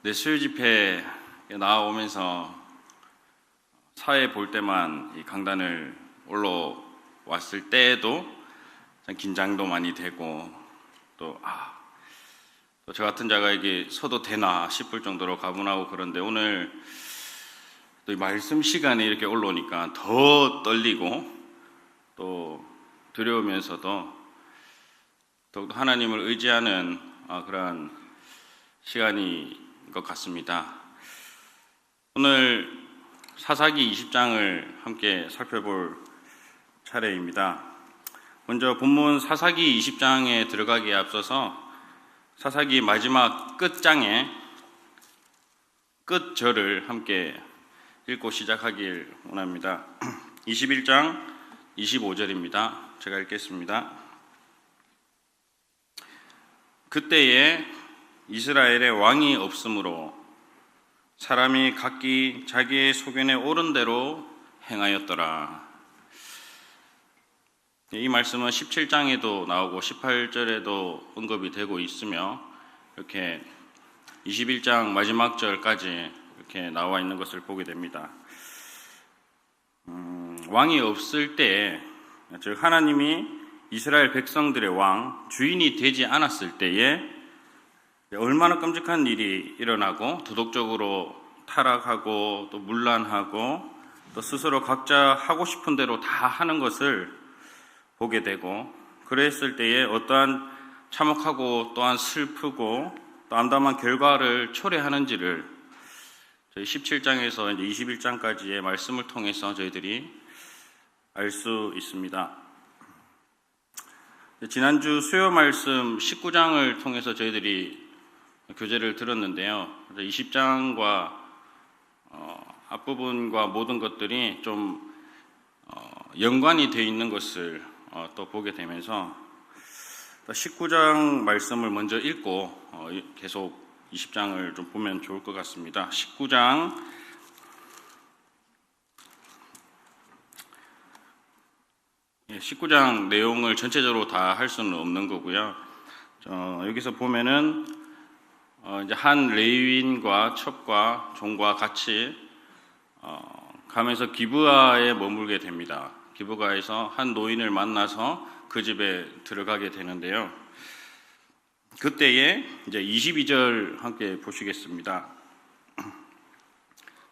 내 수요 집회에 나와오면서 사회 볼 때만 이 강단을 올라왔을 때에도 참 긴장도 많이 되고 또 저 같은 자가 이게 서도 되나 싶을 정도로 가분하고 그런데 오늘 또 이 말씀 시간에 이렇게 올라오니까 더 떨리고 또 두려우면서도 더욱더 하나님을 의지하는 그런 시간인 것 같습니다. 오늘 사사기 20장을 함께 살펴볼 차례입니다. 먼저 본문 사사기 20장에 들어가기에 앞서서 사사기 마지막 끝장에 끝절을 함께 읽고 시작하길 원합니다. 21장 25절입니다. 제가 읽겠습니다. 그때에 이스라엘에 왕이 없으므로 사람이 각기 자기의 소견에 옳은 대로 행하였더라. 이 말씀은 17장에도 나오고 18절에도 언급이 되고 있으며 이렇게 21장 마지막 절까지 이렇게 나와 있는 것을 보게 됩니다. 왕이 없을 때, 즉 하나님이 이스라엘 백성들의 왕, 주인이 되지 않았을 때에 얼마나 끔찍한 일이 일어나고 도덕적으로 타락하고 또 문란하고 또 스스로 각자 하고 싶은 대로 다 하는 것을 보게 되고, 그랬을 때에 어떠한 참혹하고 또한 슬프고 또 암담한 결과를 초래하는지를 저희 17장에서 이제 21장까지의 말씀을 통해서 저희들이 알 수 있습니다. 지난주 수요 말씀 19장을 통해서 저희들이 교제를 들었는데요. 20장과 앞부분과 모든 것들이 좀 연관이 되어 있는 것을 또 보게 되면서 19장 말씀을 먼저 읽고 계속 20장을 좀 보면 좋을 것 같습니다. 19장 내용을 전체적으로 다 할 수는 없는 거고요. 여기서 보면은 이제 한 레위인과 첩과 종과 같이 가면서 기브아에 머물게 됩니다. 기브아에서 한 노인을 만나서 그 집에 들어가게 되는데요. 그때에 이제 22절 함께 보시겠습니다.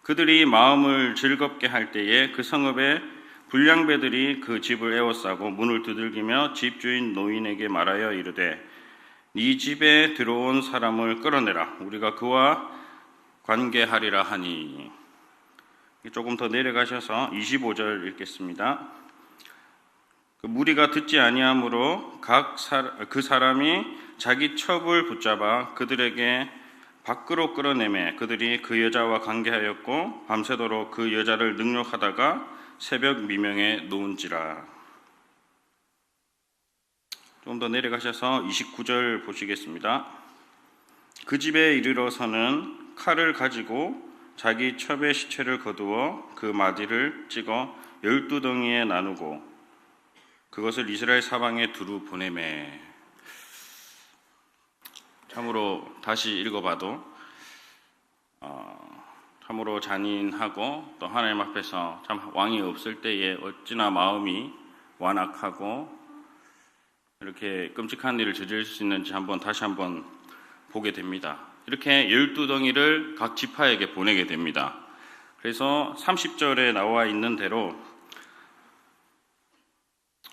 그들이 마음을 즐겁게 할 때에 그 성읍의 불량배들이 그 집을 에워싸고 문을 두들기며 집주인 노인에게 말하여 이르되 네 집에 들어온 사람을 끌어내라. 우리가 그와 관계하리라 하니. 조금 더 내려가셔서 25절 읽겠습니다. 그 무리가 듣지 아니하므로 그 사람이 자기 첩을 붙잡아 그들에게 밖으로 끌어내매 그들이 그 여자와 관계하였고 밤새도록 그 여자를 능욕하다가 새벽 미명에 놓은지라. 좀 더 내려가셔서 29절 보시겠습니다. 그 집에 이르러서는 칼을 가지고 자기 첩의 시체를 거두어 그 마디를 찍어 12덩이에 나누고 그것을 이스라엘 사방에 두루 보내매. 참으로 다시 읽어봐도 참으로 잔인하고 또 하나님 앞에서 참 왕이 없을 때에 어찌나 마음이 완악하고 이렇게 끔찍한 일을 저지를 수 있는지 다시 한번 보게 됩니다. 이렇게 12덩이를 각 지파에게 보내게 됩니다. 그래서 30절에 나와 있는 대로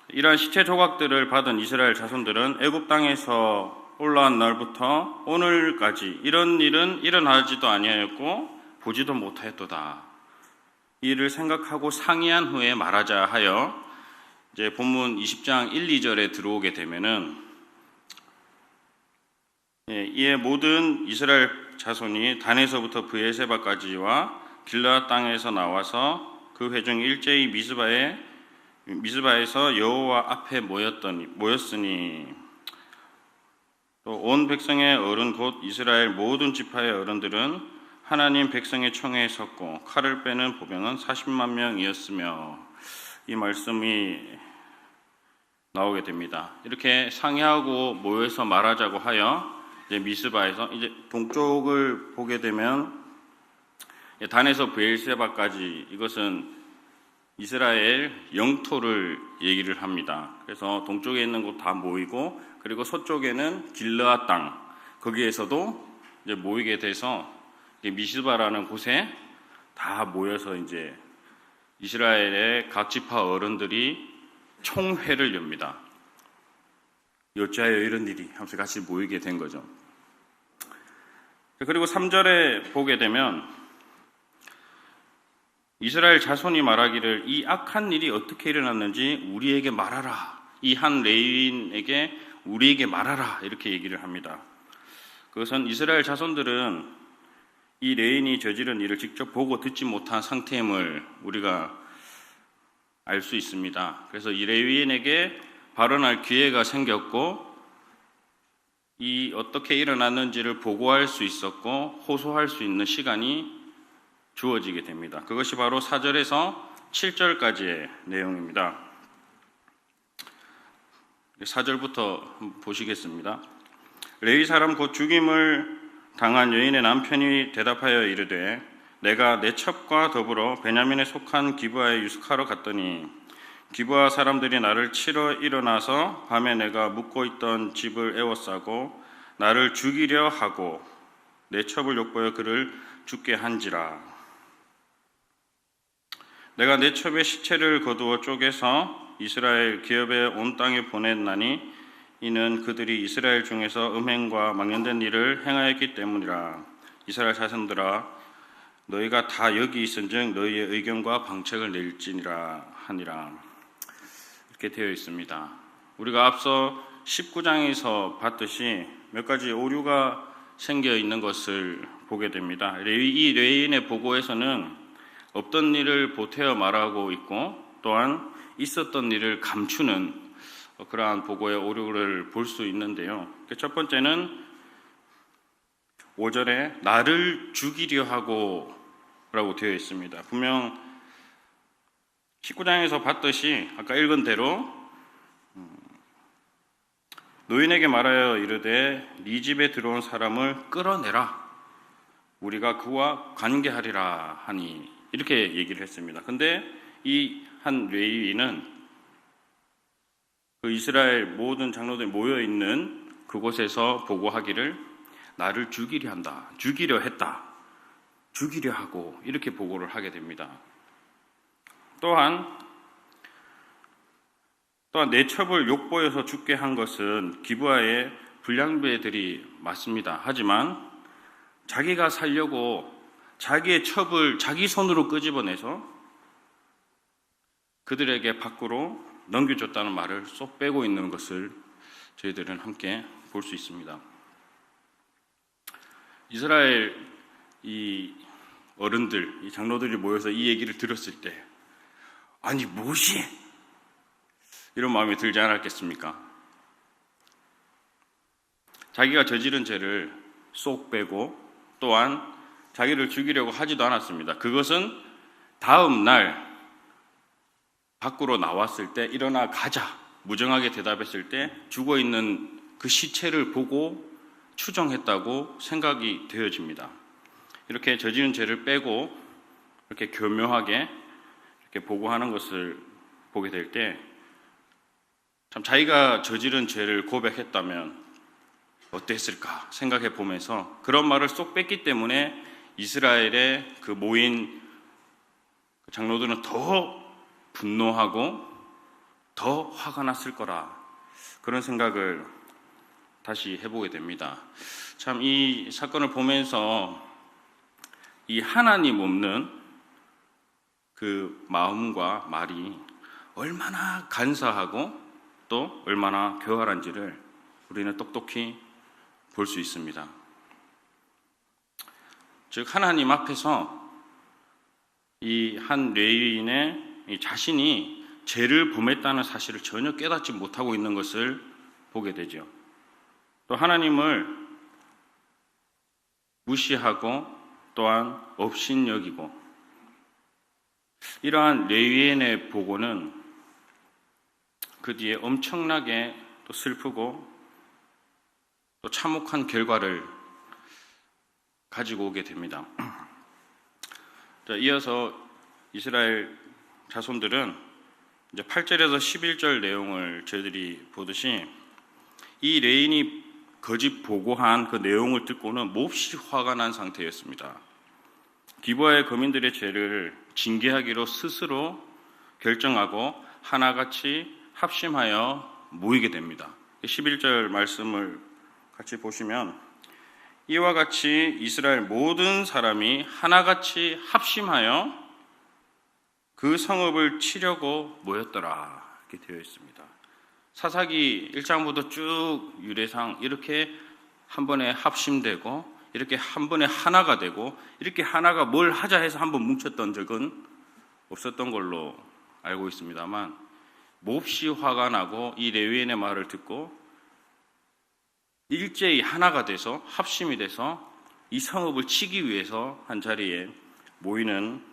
이러한 시체 조각들을 받은 이스라엘 자손들은 애굽 땅에서 올라온 날부터 오늘까지 이런 일은 일어나지도 아니하였고 보지도 못하였도다. 이 일을 생각하고 상의한 후에 말하자 하여 이제 본문 20장 1, 2절에 들어오게 되면은 이에 모든 이스라엘 자손이 단에서부터 브에세바까지와 길르앗 땅에서 나와서 그 회중 일제히 미스바에서 여호와 앞에 모였으니 또 온 백성의 어른 곧 이스라엘 모든 지파의 어른들은 하나님 백성의 청회에 섰고 칼을 빼는 보병은 40만 명이었으며 이 말씀이 나오게 됩니다. 이렇게 상의하고 모여서 말하자고 하여 이제 미스바에서 이제 동쪽을 보게 되면 단에서 브엘세바까지 이것은 이스라엘 영토를 얘기를 합니다. 그래서 동쪽에 있는 곳 다 모이고 그리고 서쪽에는 길르앗 땅 거기에서도 이제 모이게 돼서 미스바라는 곳에 다 모여서 이제 이스라엘의 각 지파 어른들이 총회를 엽니다. 어찌하여 이런 일이 하면서 같이 모이게 된 거죠. 그리고 3절에 보게 되면 이스라엘 자손이 말하기를 이 악한 일이 어떻게 일어났는지 우리에게 말하라. 이 한 레위인에게 우리에게 말하라. 이렇게 얘기를 합니다. 그것은 이스라엘 자손들은 이 레위인이 저지른 일을 직접 보고 듣지 못한 상태임을 우리가 알 수 있습니다. 그래서 이 레위인에게 발언할 기회가 생겼고 이 어떻게 일어났는지를 보고할 수 있었고 호소할 수 있는 시간이 주어지게 됩니다. 그것이 바로 4절에서 7절까지의 내용입니다. 4절부터 보시겠습니다. 레위 사람 곧 죽임을 당한 여인의 남편이 대답하여 이르되 내가 내 첩과 더불어 베냐민에 속한 기브아에 유숙하러 갔더니 기브아 사람들이 나를 치러 일어나서 밤에 내가 묵고 있던 집을 에워싸고 나를 죽이려 하고 내 첩을 욕보여 그를 죽게 한지라. 내가 내 첩의 시체를 거두어 쪼개서 이스라엘 기업의 온 땅에 보냈나니 이는 그들이 이스라엘 중에서 음행과 망령된 일을 행하였기 때문이라. 이스라엘 자손들아 너희가 다 여기 있은즉 너희의 의견과 방책을 낼지니라 하니라. 이렇게 되어 있습니다. 우리가 앞서 19장에서 봤듯이 몇 가지 오류가 생겨 있는 것을 보게 됩니다. 이 레위인의 보고에서는 없던 일을 보태어 말하고 있고 또한 있었던 일을 감추는 그러한 보고의 오류를 볼 수 있는데요. 첫 번째는 5절에 나를 죽이려 하고 라고 되어 있습니다. 분명 19장에서 봤듯이 아까 읽은 대로 노인에게 말하여 이르되 네 집에 들어온 사람을 끌어내라. 우리가 그와 관계하리라 하니 이렇게 얘기를 했습니다. 근데 이 한 레위인은 그 이스라엘 모든 장로들이 모여 있는 그곳에서 보고하기를 나를 죽이려 한다, 죽이려 했다, 죽이려 하고 이렇게 보고를 하게 됩니다. 또한 내 첩을 욕보여서 죽게 한 것은 기브아의 불량배들이 맞습니다. 하지만 자기가 살려고 자기의 첩을 자기 손으로 끄집어내서 그들에게 밖으로 넘겨줬다는 말을 쏙 빼고 있는 것을 저희들은 함께 볼 수 있습니다. 이스라엘 이 어른들, 이 장로들이 모여서 이 얘기를 들었을 때 아니 무엇이? 이런 마음이 들지 않았겠습니까? 자기가 저지른 죄를 쏙 빼고 또한 자기를 죽이려고 하지도 않았습니다. 그것은 다음 날 밖으로 나왔을 때 일어나 가자 무정하게 대답했을 때 죽어있는 그 시체를 보고 추정했다고 생각이 되어집니다. 이렇게 저지른 죄를 빼고 이렇게 교묘하게 이렇게 보고하는 것을 보게 될 때 참 자기가 저지른 죄를 고백했다면 어땠을까 생각해 보면서 그런 말을 쏙 뺐기 때문에 이스라엘의 그 모인 장로들은 더 분노하고 더 화가 났을 거라 그런 생각을 다시 해보게 됩니다. 참 이 사건을 보면서 이 하나님 없는 그 마음과 말이 얼마나 간사하고 또 얼마나 교활한지를 우리는 똑똑히 볼 수 있습니다. 즉 하나님 앞에서 이 한 레위인의 자신이 죄를 범했다는 사실을 전혀 깨닫지 못하고 있는 것을 보게 되죠. 또 하나님을 무시하고 또한 업신여기고 이러한 레위인의 보고는 그 뒤에 엄청나게 또 슬프고 또 참혹한 결과를 가지고 오게 됩니다. 자, 이어서 이스라엘 자손들은 이제 8절에서 11절 내용을 저희들이 보듯이 이 레인이 거짓 보고한 그 내용을 듣고는 몹시 화가 난 상태였습니다. 기브아의 거민들의 죄를 징계하기로 스스로 결정하고 하나같이 합심하여 모이게 됩니다. 11절 말씀을 같이 보시면 이와 같이 이스라엘 모든 사람이 하나같이 합심하여 그 성읍을 치려고 모였더라 이렇게 되어 있습니다. 사사기 1장부터 쭉 유래상 이렇게 한 번에 합심되고 이렇게 한 번에 하나가 되고 이렇게 하나가 뭘 하자 해서 한 번 뭉쳤던 적은 없었던 걸로 알고 있습니다만 몹시 화가 나고 이 레위인의 말을 듣고 일제히 하나가 돼서 합심이 돼서 이 성읍을 치기 위해서 한 자리에 모이는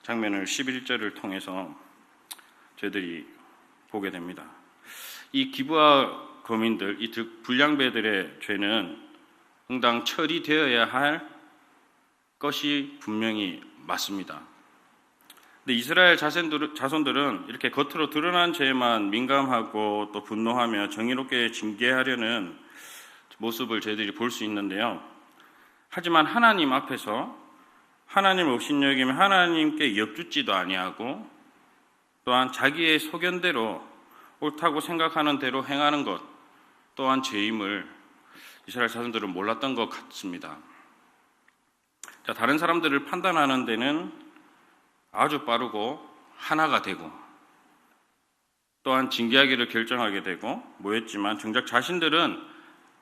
장면을 11절을 통해서 저희들이 보게 됩니다. 이 기브아 거민들, 이 불량배들의 죄는 응당 처리되어야 할 것이 분명히 맞습니다. 근데 이스라엘 자손들은 이렇게 겉으로 드러난 죄에만 민감하고 또 분노하며 정의롭게 징계하려는 모습을 저희들이 볼 수 있는데요. 하지만 하나님 앞에서 하나님을 업신여기며 하나님께 엽죽지도 아니하고 또한 자기의 소견대로 옳다고 생각하는 대로 행하는 것 또한 죄임을 이스라엘 자손들은 몰랐던 것 같습니다. 자, 다른 사람들을 판단하는 데는 아주 빠르고 하나가 되고 또한 징계하기를 결정하게 되고 모였지만 정작 자신들은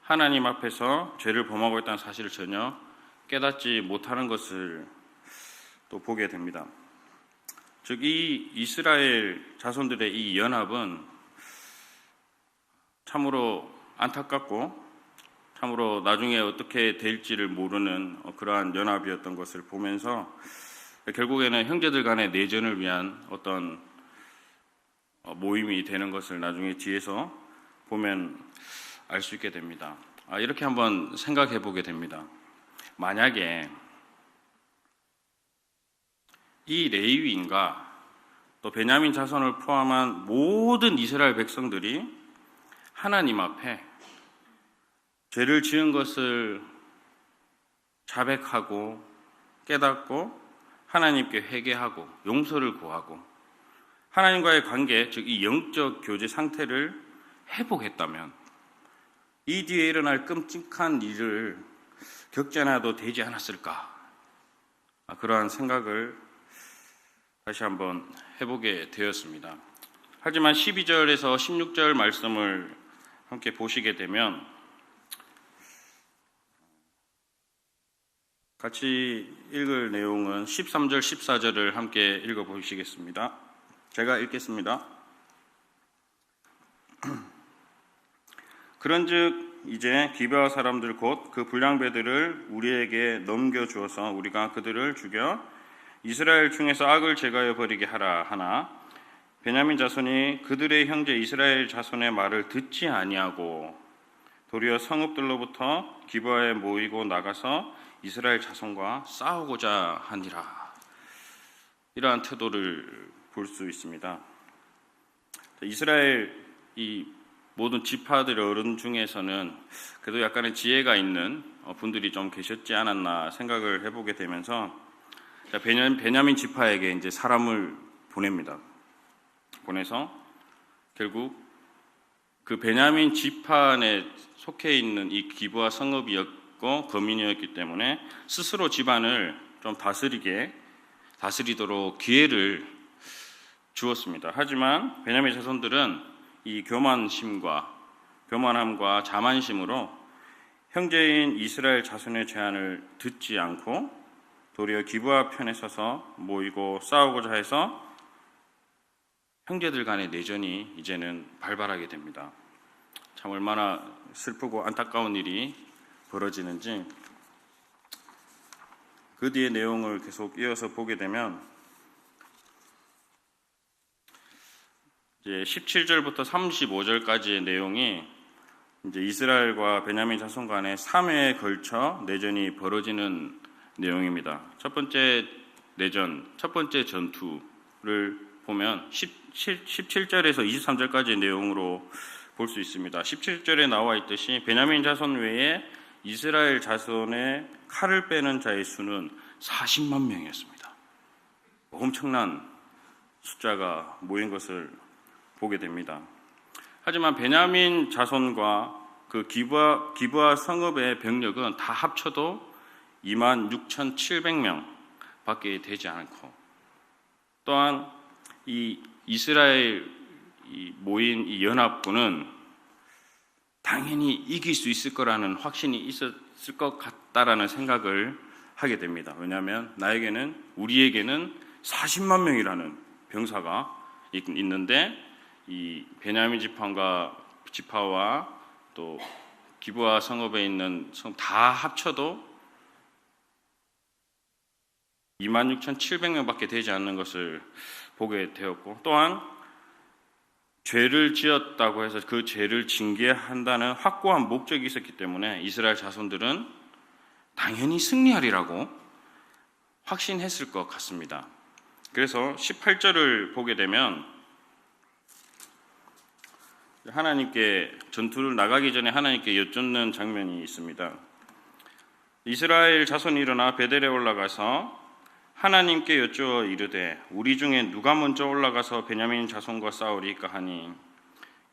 하나님 앞에서 죄를 범하고 있다는 사실을 전혀 깨닫지 못하는 것을 또 보게 됩니다. 즉, 이 이스라엘 자손들의 이 연합은 참으로 안타깝고 참으로 나중에 어떻게 될지를 모르는 그러한 연합이었던 것을 보면서 결국에는 형제들 간의 내전을 위한 어떤 모임이 되는 것을 나중에 뒤에서 보면 알 수 있게 됩니다. 이렇게 한번 생각해 보게 됩니다. 만약에 이 레위인과 또 베냐민 자손을 포함한 모든 이스라엘 백성들이 하나님 앞에 죄를 지은 것을 자백하고 깨닫고 하나님께 회개하고 용서를 구하고 하나님과의 관계, 즉 이 영적 교제 상태를 회복했다면 이 뒤에 일어날 끔찍한 일을 겪지 않아도 되지 않았을까? 그러한 생각을 다시 한번 해보게 되었습니다. 하지만 12절에서 16절 말씀을 함께 보시게 되면 같이 읽을 내용은 13절, 14절을 함께 읽어보시겠습니다. 제가 읽겠습니다. 그런즉 이제 기브아 사람들 곧 그 불량배들을 우리에게 넘겨주어서 우리가 그들을 죽여 이스라엘 중에서 악을 제거하여 버리게 하라 하나 베냐민 자손이 그들의 형제 이스라엘 자손의 말을 듣지 아니하고 도리어 성읍들로부터 기브아에 모이고 나가서 이스라엘 자손과 싸우고자 하니라. 이러한 태도를 볼 수 있습니다. 이스라엘 이 모든 지파들의 어른 중에서는 그래도 약간의 지혜가 있는 분들이 좀 계셨지 않았나 생각을 해보게 되면서 베냐민 지파에게 이제 사람을 보냅니다. 보내서 결국 그 베냐민 지파 안에 속해 있는 이 기브아 성읍이었고 거민이었기 때문에 스스로 집안을 좀 다스리도록 기회를 주었습니다. 하지만 베냐민 자손들은 이 교만함과 자만심으로 형제인 이스라엘 자손의 제안을 듣지 않고 도리어 기브아 편에 서서 모이고 싸우고자 해서 형제들 간의 내전이 이제는 발발하게 됩니다. 참 얼마나 슬프고 안타까운 일이 벌어지는지 그 뒤의 내용을 계속 이어서 보게 되면 이제 17절부터 35절까지의 내용이 이제 이스라엘과 베냐민 자손 간에 3회에 걸쳐 내전이 벌어지는 내용입니다. 첫 번째 내전, 첫 번째 전투를 보면 17절에서 23절까지의 내용으로 볼 수 있습니다. 17절에 나와 있듯이 베냐민 자손 외에 이스라엘 자손의 칼을 빼는 자의 수는 40만 명이었습니다. 엄청난 숫자가 모인 것을 보게 됩니다. 하지만 베냐민 자손과 그 기브아 성읍의 병력은 다 합쳐도 26,700명 밖에 되지 않고, 또한 이 이스라엘 모인 이 연합군은 당연히 이길 수 있을 거라는 확신이 있었을 것 같다라는 생각을 하게 됩니다. 왜냐하면 우리에게는 40만 명이라는 병사가 있는데 이 베냐민 지파와 또 기브아 성읍에 있는 성 다 합쳐도 26,700명밖에 되지 않는 것을 보게 되었고, 또한 죄를 지었다고 해서 그 죄를 징계한다는 확고한 목적이 있었기 때문에 이스라엘 자손들은 당연히 승리하리라고 확신했을 것 같습니다. 그래서 18절을 보게 되면 하나님께 전투를 나가기 전에 하나님께 여쭙는 장면이 있습니다. 이스라엘 자손이 일어나 베델에 올라가서 하나님께 여쭈어 이르되 우리 중에 누가 먼저 올라가서 베냐민 자손과 싸우리까 하니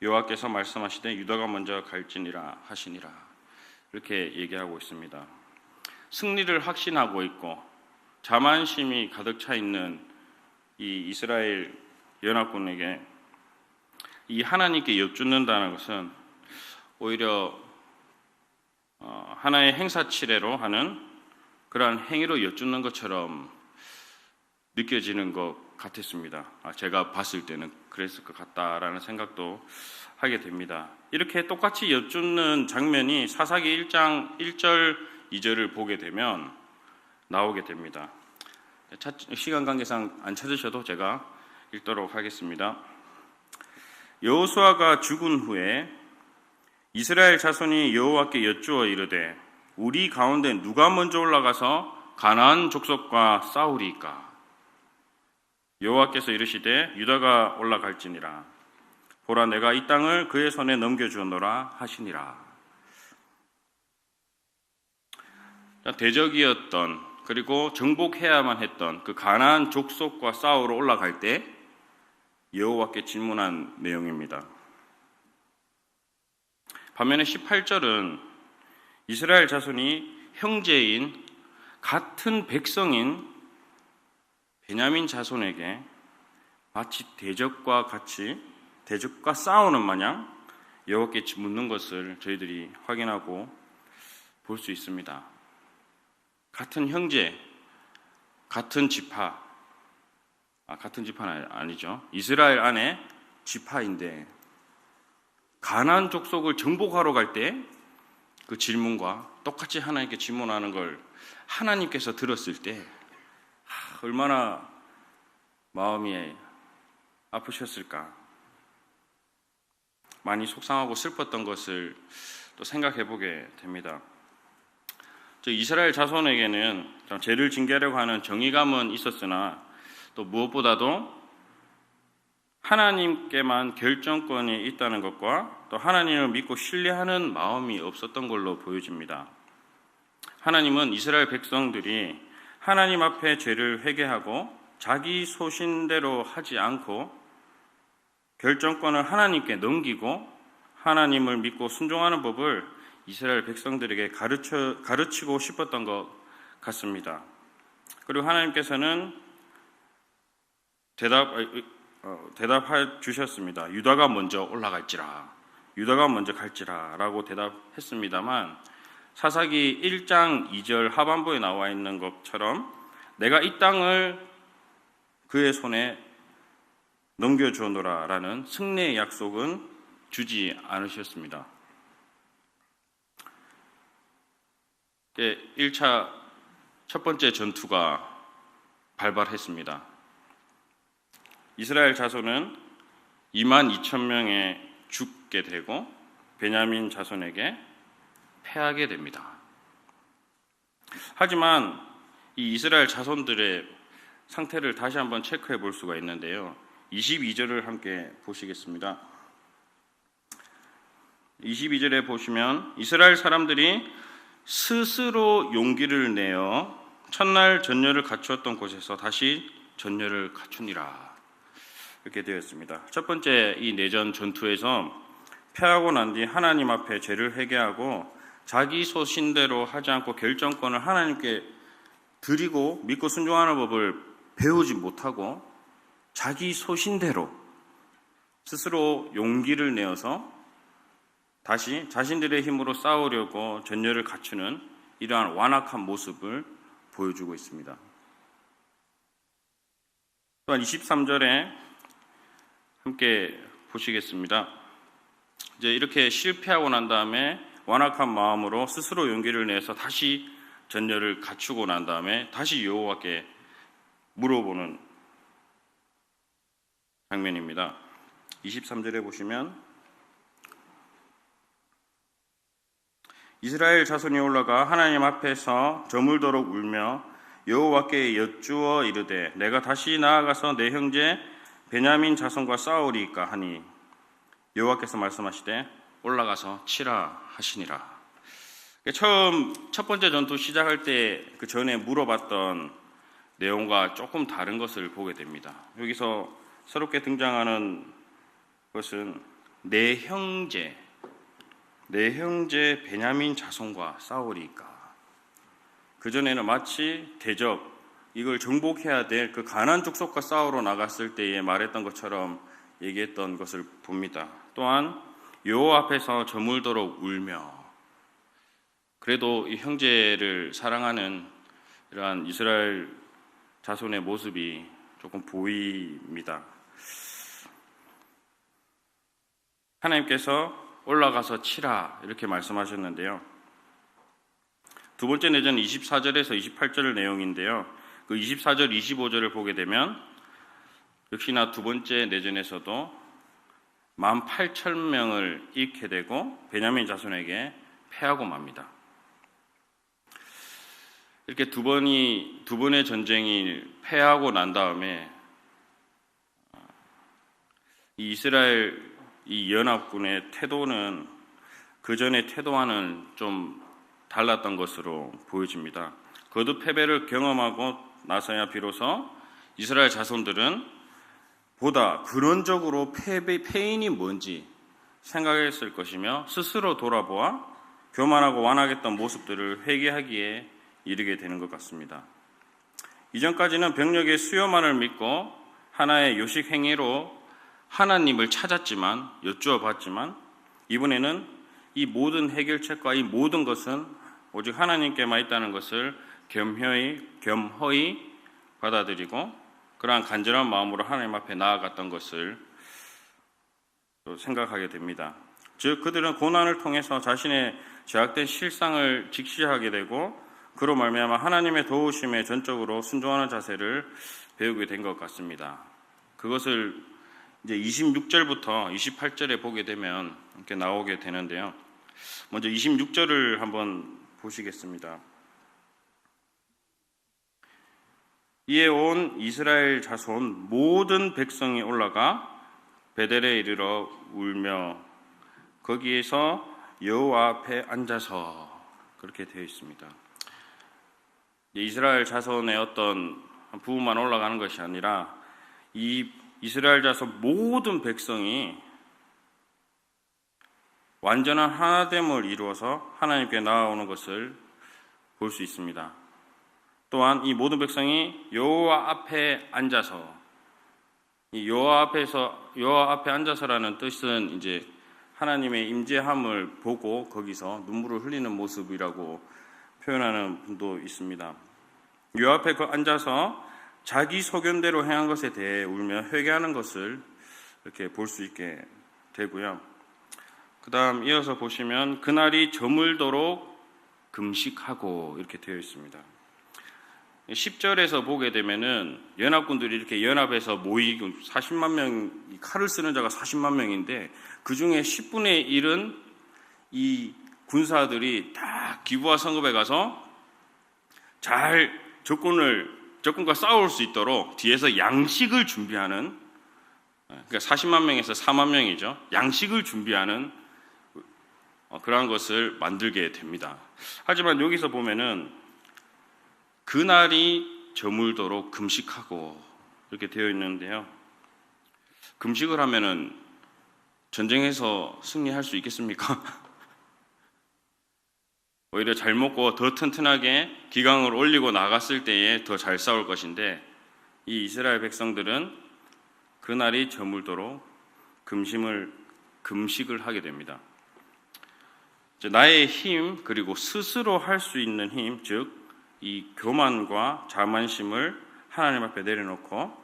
여호와께서 말씀하시되 유다가 먼저 갈지니라 하시니라. 이렇게 얘기하고 있습니다. 승리를 확신하고 있고 자만심이 가득 차 있는 이 이스라엘 연합군에게 이 하나님께 여쭙는다는 것은 오히려 하나의 행사치레로 하는 그러한 행위로 여쭙는 것처럼 느껴지는 것 같았습니다. 제가 봤을 때는 그랬을 것 같다라는 생각도 하게 됩니다. 이렇게 똑같이 여쭙는 장면이 사사기 1장 1절 2절을 보게 되면 나오게 됩니다. 시간 관계상 안 찾으셔도 제가 읽도록 하겠습니다. 여호수아가 죽은 후에 이스라엘 자손이 여호와께 여쭈어 이르되 우리 가운데 누가 먼저 올라가서 가나안 족속과 싸우리까? 여호와께서 이르시되 유다가 올라갈지니라. 보라 내가 이 땅을 그의 손에 넘겨주노라 하시니라. 대적이었던 그리고 정복해야만 했던 그 가나안 족속과 싸우러 올라갈 때 여호와께 질문한 내용입니다. 반면에 18절은 이스라엘 자손이 형제인 같은 백성인 베냐민 자손에게 마치 대적과 싸우는 마냥 여호와께 묻는 것을 저희들이 확인하고 볼 수 있습니다. 같은 형제, 같은 지파, 같은 지파는 아니죠. 이스라엘 안에 지파인데 가나안 족속을 정복하러 갈 때 그 질문과 똑같이 하나님께 질문하는 걸 하나님께서 들었을 때 얼마나 마음이 아프셨을까. 많이 속상하고 슬펐던 것을 또 생각해 보게 됩니다. 이스라엘 자손에게는 죄를 징계하려고 하는 정의감은 있었으나 또 무엇보다도 하나님께만 결정권이 있다는 것과 또 하나님을 믿고 신뢰하는 마음이 없었던 걸로 보여집니다. 하나님은 이스라엘 백성들이 하나님 앞에 죄를 회개하고 자기 소신대로 하지 않고 결정권을 하나님께 넘기고 하나님을 믿고 순종하는 법을 이스라엘 백성들에게 가르치고 싶었던 것 같습니다. 그리고 하나님께서는 대답해 주셨습니다. 유다가 먼저 올라갈지라, 유다가 먼저 갈지라 라고 대답했습니다만 사사기 1장 2절 하반부에 나와 있는 것처럼 내가 이 땅을 그의 손에 넘겨주노라 라는 승리의 약속은 주지 않으셨습니다. 1차 첫 번째 전투가 발발했습니다. 이스라엘 자손은 22,000명에 죽게 되고 베냐민 자손에게 패하게 됩니다. 하지만 이 이스라엘 자손들의 상태를 다시 한번 체크해 볼 수가 있는데요. 22절을 함께 보시겠습니다. 22절에 보시면 이스라엘 사람들이 스스로 용기를 내어 첫날 전열을 갖추었던 곳에서 다시 전열을 갖추니라, 이렇게 되어 있습니다. 첫 번째 이 내전 전투에서 패하고 난 뒤 하나님 앞에 죄를 회개하고 자기 소신대로 하지 않고 결정권을 하나님께 드리고 믿고 순종하는 법을 배우지 못하고 자기 소신대로 스스로 용기를 내어서 다시 자신들의 힘으로 싸우려고 전열을 갖추는 이러한 완악한 모습을 보여주고 있습니다. 또한 23절에 함께 보시겠습니다. 이제 이렇게 실패하고 난 다음에 완악한 마음으로 스스로 용기를 내서 다시 전열을 갖추고 난 다음에 다시 여호와께 물어보는 장면입니다. 23절에 보시면 이스라엘 자손이 올라가 하나님 앞에서 저물도록 울며 여호와께 여쭈어 이르되 내가 다시 나아가서 내 형제 베냐민 자손과 싸우리이까 하니 여호와께서 말씀하시되 올라가서 치라 하시니라. 처음 첫 번째 전투 시작할 때 그 전에 물어봤던 내용과 조금 다른 것을 보게 됩니다. 여기서 새롭게 등장하는 것은 내 형제 베냐민 자손과 싸우리이까. 그전에는 마치 대적, 이걸 정복해야 될 그 가나안 족속과 싸우러 나갔을 때에 말했던 것처럼 얘기했던 것을 봅니다. 또한 여호와 앞에서 저물도록 울며, 그래도 이 형제를 사랑하는 이러한 이스라엘 자손의 모습이 조금 보입니다. 하나님께서 올라가서 치라 이렇게 말씀하셨는데요. 두 번째 내전은 24절에서 28절 내용인데요. 그 24절, 25절을 보게 되면 역시나 두 번째 내전에서도 18,000명을 잃게 되고 베냐민 자손에게 패하고 맙니다. 이렇게 두 번의 전쟁이 패하고 난 다음에 이 이스라엘 이 연합군의 태도는 그 전의 태도와는 좀 달랐던 것으로 보여집니다. 거듭 패배를 경험하고 나서야 비로소 이스라엘 자손들은 보다 근원적으로 패인이 뭔지 생각했을 것이며 스스로 돌아보아 교만하고 완악했던 모습들을 회개하기에 이르게 되는 것 같습니다. 이전까지는 병력의 수요만을 믿고 하나의 요식 행위로 하나님을 찾았지만, 여쭈어 봤지만, 이번에는 이 모든 해결책과 이 모든 것은 오직 하나님께만 있다는 것을 겸허히 받아들이고 그러한 간절한 마음으로 하나님 앞에 나아갔던 것을 또 생각하게 됩니다. 즉 그들은 고난을 통해서 자신의 죄악된 실상을 직시하게 되고 그로 말미암아 하나님의 도우심에 전적으로 순종하는 자세를 배우게 된 것 같습니다. 그것을 이제 26절부터 28절에 보게 되면 이렇게 나오게 되는데요. 먼저 26절을 한번 보시겠습니다. 이에 온 이스라엘 자손 모든 백성이 올라가 베델에 이르러 울며 거기에서 여호와 앞에 앉아서, 그렇게 되어 있습니다. 이스라엘 자손의 어떤 부분만 올라가는 것이 아니라 이 이스라엘 자손 모든 백성이 완전한 하나됨을 이루어서 하나님께 나아오는 것을 볼 수 있습니다. 또한 이 모든 백성이 여호와 앞에 앉아서, 이 여호와 앞에 앉아서라는 뜻은 이제 하나님의 임재함을 보고 거기서 눈물을 흘리는 모습이라고 표현하는 분도 있습니다. 여호와 앞에 앉아서 자기 소견대로 행한 것에 대해 울며 회개하는 것을 이렇게 볼 수 있게 되고요. 그 다음 이어서 보시면 그날이 저물도록 금식하고 이렇게 되어 있습니다. 10절에서 보게 되면은 연합군들이 이렇게 연합해서 모이고 40만 명, 칼을 쓰는 자가 40만 명인데 그 중에 10분의 1은 이 군사들이 딱 기브아 성읍에 가서 잘 적군과 싸울 수 있도록 뒤에서 양식을 준비하는, 그러니까 40만 명에서 4만 명이죠. 양식을 준비하는 그러한 것을 만들게 됩니다. 하지만 여기서 보면은 그날이 저물도록 금식하고 이렇게 되어 있는데요. 금식을 하면은 전쟁에서 승리할 수 있겠습니까? 오히려 잘 먹고 더 튼튼하게 기강을 올리고 나갔을 때에 더 잘 싸울 것인데, 이 이스라엘 백성들은 그날이 저물도록 금식을 하게 됩니다. 나의 힘, 그리고 스스로 할 수 있는 힘, 즉 이 교만과 자만심을 하나님 앞에 내려놓고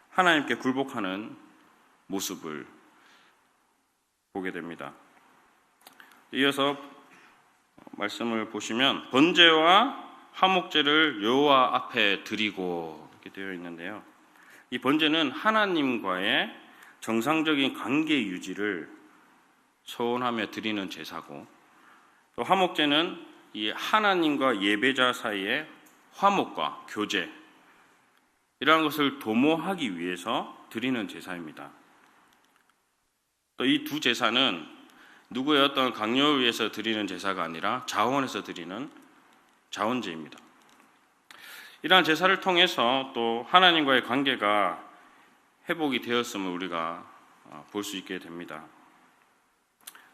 하나님께 굴복하는 모습을 보게 됩니다. 이어서 말씀을 보시면 번제와 화목제를 여호와 앞에 드리고 이렇게 되어 있는데요. 이 번제는 하나님과의 정상적인 관계 유지를 소원하며 드리는 제사고, 또 화목제는 이 하나님과 예배자 사이의 화목과 교제, 이러한 것을 도모하기 위해서 드리는 제사입니다. 또 이 두 제사는 누구의 어떤 강요를 위해서 드리는 제사가 아니라 자원해서 드리는 자원제입니다. 이러한 제사를 통해서 또 하나님과의 관계가 회복이 되었음을 우리가 볼 수 있게 됩니다.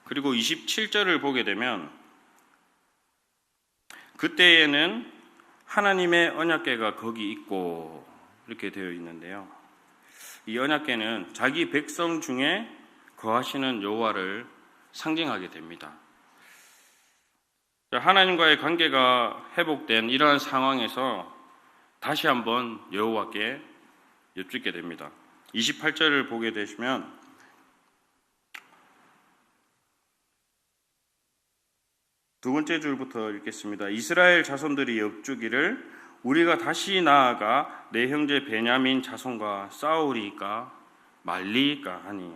그리고 27절을 보게 되면 그때에는 하나님의 언약궤가 거기 있고 이렇게 되어 있는데요. 이 언약궤는 자기 백성 중에 거하시는 여호와를 상징하게 됩니다. 하나님과의 관계가 회복된 이러한 상황에서 다시 한번 여호와께 여쭙게 됩니다. 28절을 보게 되시면 두 번째 줄부터 읽겠습니다. 이스라엘 자손들이 여쭈기를 우리가 다시 나아가 내 형제 베냐민 자손과 싸우리까 말리까 하니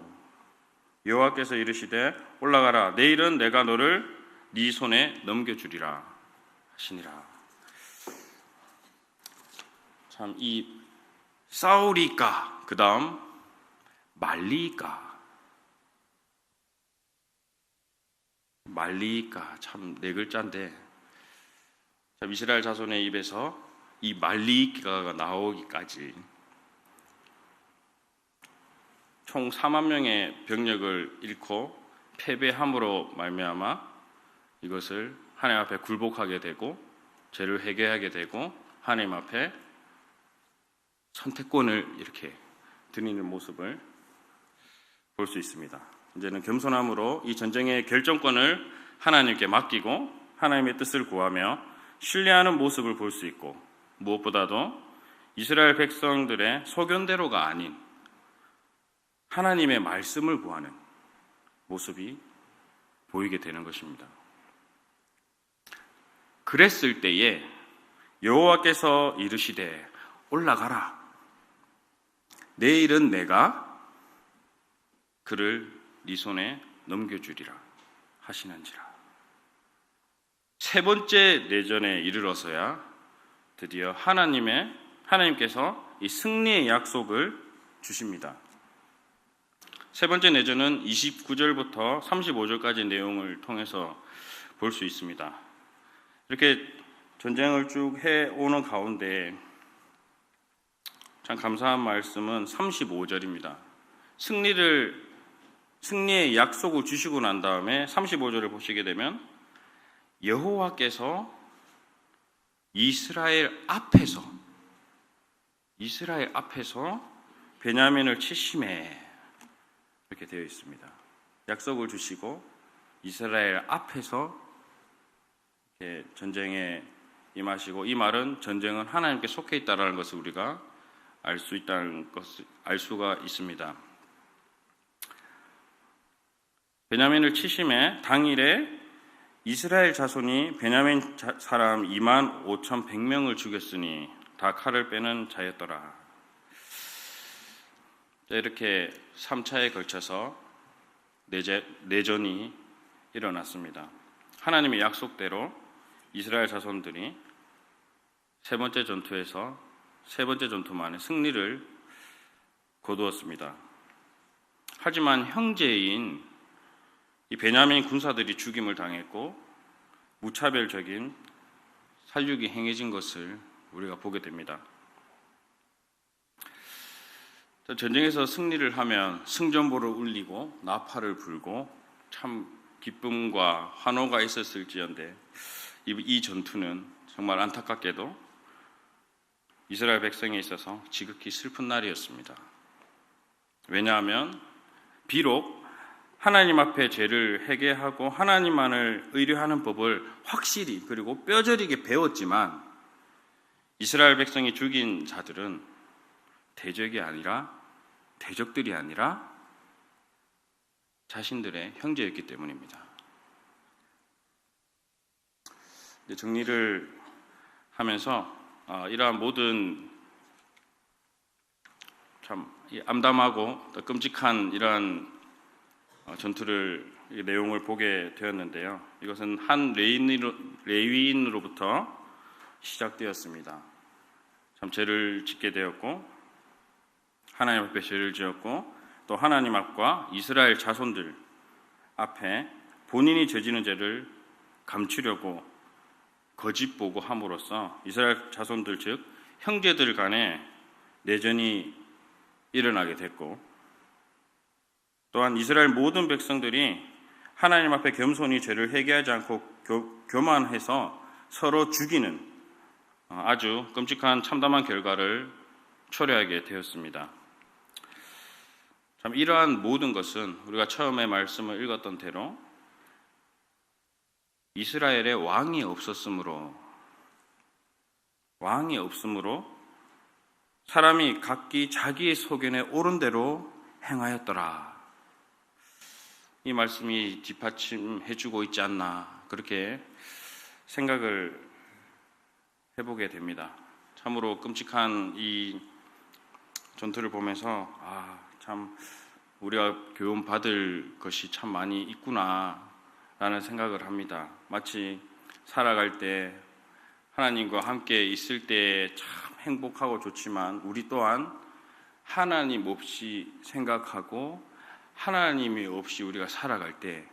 여호와께서 이르시되 올라가라, 내일은 내가 너를 네 손에 넘겨주리라 하시니라. 참, 이 싸우리까 그 다음 말리까 참 네 글자인데, 참 이스라엘 자손의 입에서 이 말리까가 나오기까지 총 4만 명의 병력을 잃고 패배함으로 말미암아 이것을 하나님 앞에 굴복하게 되고 죄를 회개하게 되고 하나님 앞에 선택권을 이렇게 드리는 모습을 볼 수 있습니다. 이제는 겸손함으로 이 전쟁의 결정권을 하나님께 맡기고 하나님의 뜻을 구하며 신뢰하는 모습을 볼 수 있고, 무엇보다도 이스라엘 백성들의 소견대로가 아닌 하나님의 말씀을 구하는 모습이 보이게 되는 것입니다. 그랬을 때에 여호와께서 이르시되 올라가라, 내일은 내가 그를 네 손에 넘겨주리라 하시는지라. 세 번째 내전에 이르러서야 드디어 하나님께서 이 승리의 약속을 주십니다. 세 번째 내전은 29절부터 35절까지 내용을 통해서 볼 수 있습니다. 이렇게 전쟁을 쭉 해오는 가운데 참 감사한 말씀은 35절입니다. 승리의 약속을 주시고 난 다음에 35절을 보시게 되면 여호와께서 이스라엘 앞에서 베냐민을 치심해 이렇게 되어 있습니다. 약속을 주시고 이스라엘 앞에서 이렇게 전쟁에 임하시고, 이 말은 전쟁은 하나님께 속해 있다라는 것을 우리가 알 수가 있습니다. 베냐민을 치심해 당일에 이스라엘 자손이 베냐민 사람 25,100명을 죽였으니 다 칼을 빼는 자였더라. 이렇게 3차에 걸쳐서 내전이 일어났습니다. 하나님의 약속대로 이스라엘 자손들이 세 번째 전투 만에 승리를 거두었습니다. 하지만 형제인 이 베냐민 군사들이 죽임을 당했고 무차별적인 살육이 행해진 것을 우리가 보게 됩니다. 전쟁에서 승리를 하면 승전보를 울리고 나팔을 불고 참 기쁨과 환호가 있었을지언데 이 전투는 정말 안타깝게도 이스라엘 백성에 있어서 지극히 슬픈 날이었습니다. 왜냐하면 비록 하나님 앞에 죄를 회개하고 하나님만을 의뢰하는 법을 확실히 그리고 뼈저리게 배웠지만 이스라엘 백성이 죽인 자들은 대적들이 아니라 자신들의 형제였기 때문입니다. 정리를 하면서 이러한 모든 참 암담하고 끔찍한 이러한 전투를 내용을 보게 되었는데요. 이것은 한 레위인으로부터 시작되었습니다. 참 죄를 짓게 되었고 하나님 앞에 죄를 지었고 또 하나님 앞과 이스라엘 자손들 앞에 본인이 저지른 죄를 감추려고 거짓 보고함으로써 이스라엘 자손들 즉 형제들 간에 내전이 일어나게 됐고 또한 이스라엘 모든 백성들이 하나님 앞에 겸손히 죄를 회개하지 않고 교만해서 서로 죽이는 아주 끔찍한 참담한 결과를 초래하게 되었습니다. 참 이러한 모든 것은 우리가 처음에 말씀을 읽었던 대로 이스라엘에 왕이 없음으로 사람이 각기 자기의 소견에 옳은 대로 행하였더라. 이 말씀이 뒷받침해주고 있지 않나 그렇게 생각을 해보게 됩니다. 참으로 끔찍한 이 전투를 보면서 참 우리가 교훈받을 것이 참 많이 있구나라는 생각을 합니다. 마치 살아갈 때 하나님과 함께 있을 때 참 행복하고 좋지만 우리 또한 하나님 없이 생각하고 하나님이 없이 우리가 살아갈 때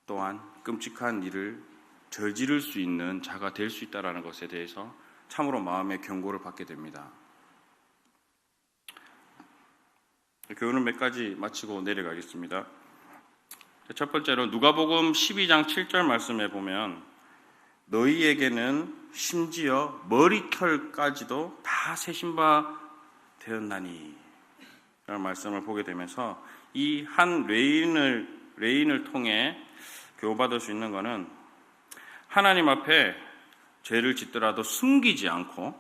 또한 끔찍한 일을 저지를 수 있는 자가 될 수 있다는 것에 대해서 참으로 마음의 경고를 받게 됩니다. 교훈은 몇 가지 마치고 내려가겠습니다. 첫 번째로 누가복음 12장 7절 말씀에 보면 너희에게는 심지어 머리털까지도 다 세신 바 되었나니 라는 말씀을 보게 되면서 이 한 레인을 통해 교훈받을 수 있는 것은 하나님 앞에 죄를 짓더라도 숨기지 않고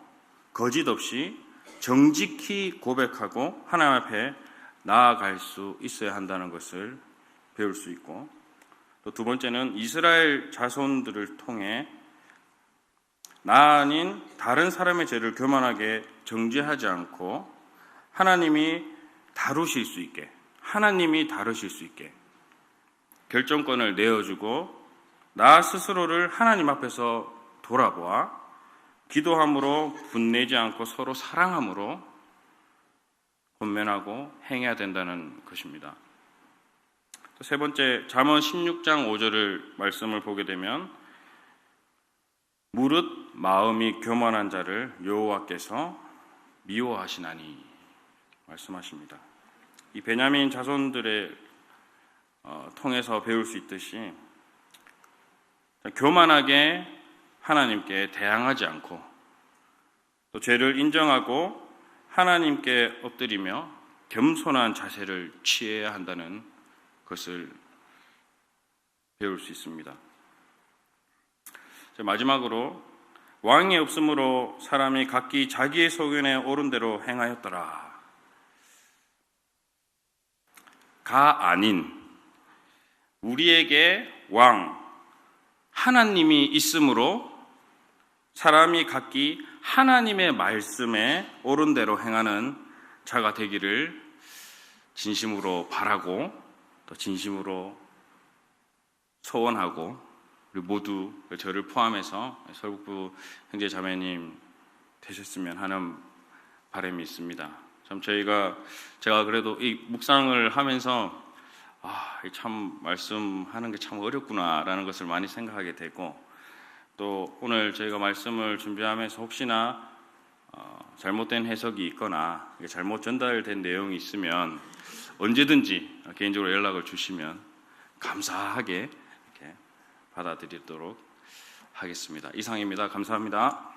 거짓 없이 정직히 고백하고 하나님 앞에 나아갈 수 있어야 한다는 것을 배울 수 있고 또 두 번째는 이스라엘 자손들을 통해 나 아닌 다른 사람의 죄를 교만하게 정죄하지 않고 하나님이 다루실 수 있게 결정권을 내어주고 나 스스로를 하나님 앞에서 돌아보아 기도함으로 분내지 않고 서로 사랑함으로 권면하고 행해야 된다는 것입니다. 또 세 번째, 잠언 16장 5절을 말씀을 보게 되면 무릇 마음이 교만한 자를 여호와께서 미워하시나니 말씀하십니다. 이 베냐민 자손들의 통해서 배울 수 있듯이 교만하게 하나님께 대항하지 않고 또 죄를 인정하고 하나님께 엎드리며 겸손한 자세를 취해야 한다는 것을 배울 수 있습니다. 마지막으로 왕이 없으므로 사람이 각기 자기의 소견에 옳은 대로 행하였더라. 가 아닌 우리에게 왕 하나님이 있으므로 사람이 각기 하나님의 말씀에 옳은 대로 행하는 자가 되기를 진심으로 바라고 또 진심으로 소원하고 우리 모두 저를 포함해서 서울북부 형제 자매님 되셨으면 하는 바람이 있습니다. 참 제가 그래도 이 묵상을 하면서 참 말씀하는 게 참 어렵구나라는 것을 많이 생각하게 되고, 또 오늘 저희가 말씀을 준비하면서 혹시나 잘못된 해석이 있거나 잘못 전달된 내용이 있으면 언제든지 개인적으로 연락을 주시면 감사하게 이렇게 받아들이도록 하겠습니다. 이상입니다. 감사합니다.